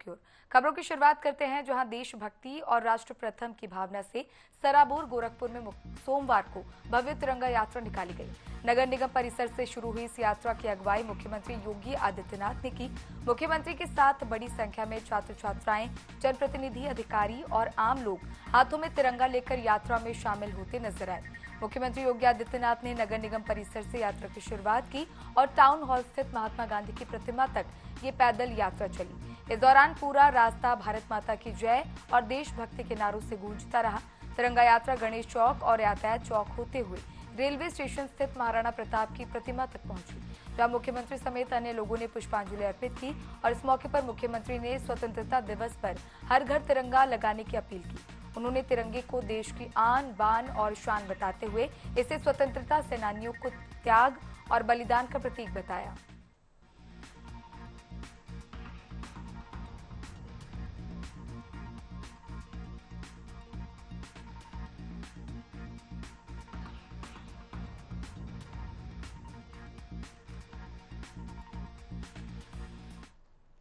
की ओर। खबरों की शुरुआत करते हैं जहां देशभक्ति और राष्ट्र प्रथम की भावना से सराबोर गोरखपुर में सोमवार को भव्य तिरंगा यात्रा निकाली गई। नगर निगम परिसर से शुरू हुई इस यात्रा की अगुवाई मुख्यमंत्री योगी आदित्यनाथ ने की। मुख्यमंत्री के साथ बड़ी संख्या में छात्र छात्राएं, जनप्रतिनिधि, अधिकारी और आम लोग हाथों में तिरंगा लेकर यात्रा में शामिल होते नजर आए। मुख्यमंत्री योगी आदित्यनाथ ने नगर निगम परिसर से यात्रा की शुरुआत की और टाउन हॉल स्थित महात्मा गांधी की प्रतिमा तक ये पैदल यात्रा चली। इस दौरान पूरा रास्ता भारत माता की जय और देशभक्ति के नारों से गूंजता रहा। तिरंगा यात्रा गणेश चौक और यातायात चौक होते हुए रेलवे स्टेशन स्थित महाराणा प्रताप की प्रतिमा तक पहुंची, जहां मुख्यमंत्री समेत अन्य लोगों ने पुष्पांजलि अर्पित की और इस मौके पर मुख्यमंत्री ने स्वतंत्रता दिवस पर हर घर तिरंगा लगाने की अपील की। उन्होंने तिरंगे को देश की आन बान और शान बताते हुए इसे स्वतंत्रता सेनानियों को त्याग और बलिदान का प्रतीक बताया।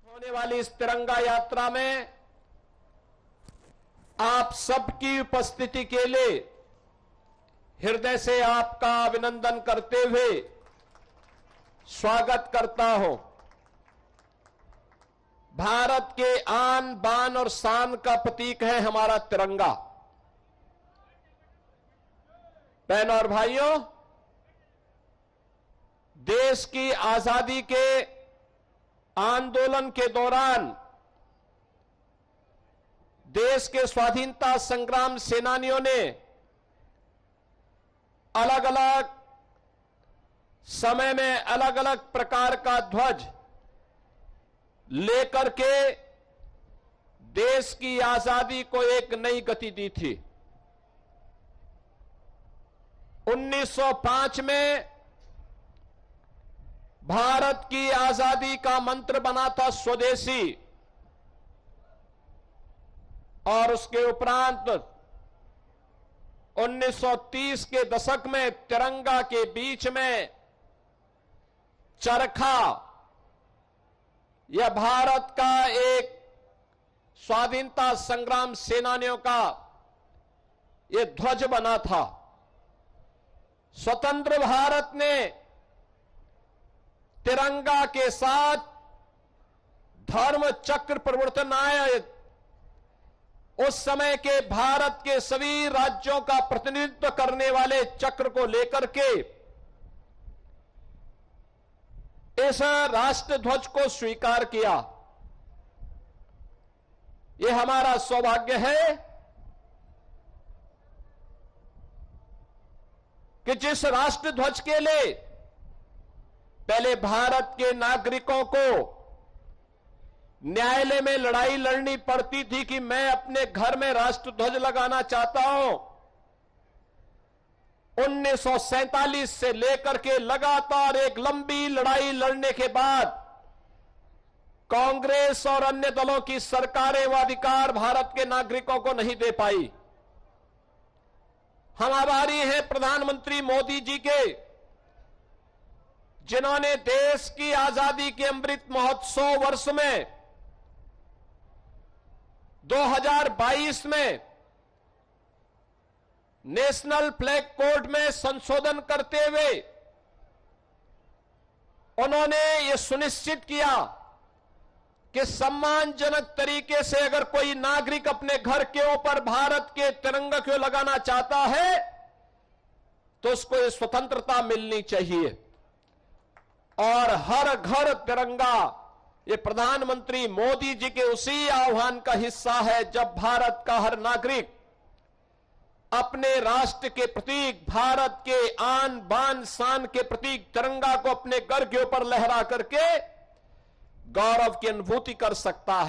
होने वाली इस तिरंगा यात्रा में आप सबकी उपस्थिति के लिए हृदय से आपका अभिनंदन करते हुए स्वागत करता हूं। भारत के आन बान और शान का प्रतीक है हमारा तिरंगा। बहनों और भाइयों, देश की आजादी के आंदोलन के दौरान देश के स्वाधीनता संग्राम सेनानियों ने अलग अलग समय में अलग अलग प्रकार का ध्वज लेकर के देश की आजादी को एक नई गति दी थी। 1905 में भारत की आजादी का मंत्र बना था स्वदेशी, और उसके उपरांत 1930 के दशक में तिरंगा के बीच में चरखा, यह भारत का एक स्वाधीनता संग्राम सेनानियों का यह ध्वज बना था। स्वतंत्र भारत ने तिरंगा के साथ धर्म चक्र प्रवर्तन आया। उस समय के भारत के सभी राज्यों का प्रतिनिधित्व करने वाले चक्र को लेकर के इस राष्ट्र ध्वज को स्वीकार किया। यह हमारा सौभाग्य है कि जिस राष्ट्र ध्वज के लिए पहले भारत के नागरिकों को न्यायालय में लड़ाई लड़नी पड़ती थी कि मैं अपने घर में राष्ट्र ध्वज लगाना चाहता हूं, 1947 से लेकर के लगातार एक लंबी लड़ाई लड़ने के बाद कांग्रेस और अन्य दलों की सरकारें वह अधिकार भारत के नागरिकों को नहीं दे पाई। हम आभारी हैं प्रधानमंत्री मोदी जी के, जिन्होंने देश की आजादी के अमृत महोत्सव वर्ष में 2022 में नेशनल फ्लैग कोड में संशोधन करते हुए उन्होंने यह सुनिश्चित किया कि सम्मानजनक तरीके से अगर कोई नागरिक अपने घर के ऊपर भारत के तिरंगा को लगाना चाहता है तो उसको ये स्वतंत्रता मिलनी चाहिए। और हर घर तिरंगा ये प्रधानमंत्री मोदी जी के उसी आह्वान का हिस्सा है, जब भारत का हर नागरिक अपने राष्ट्र के प्रतीक, भारत के आन बान शान के प्रतीक तिरंगा को अपने घर के ऊपर लहरा करके गौरव की अनुभूति कर सकता है।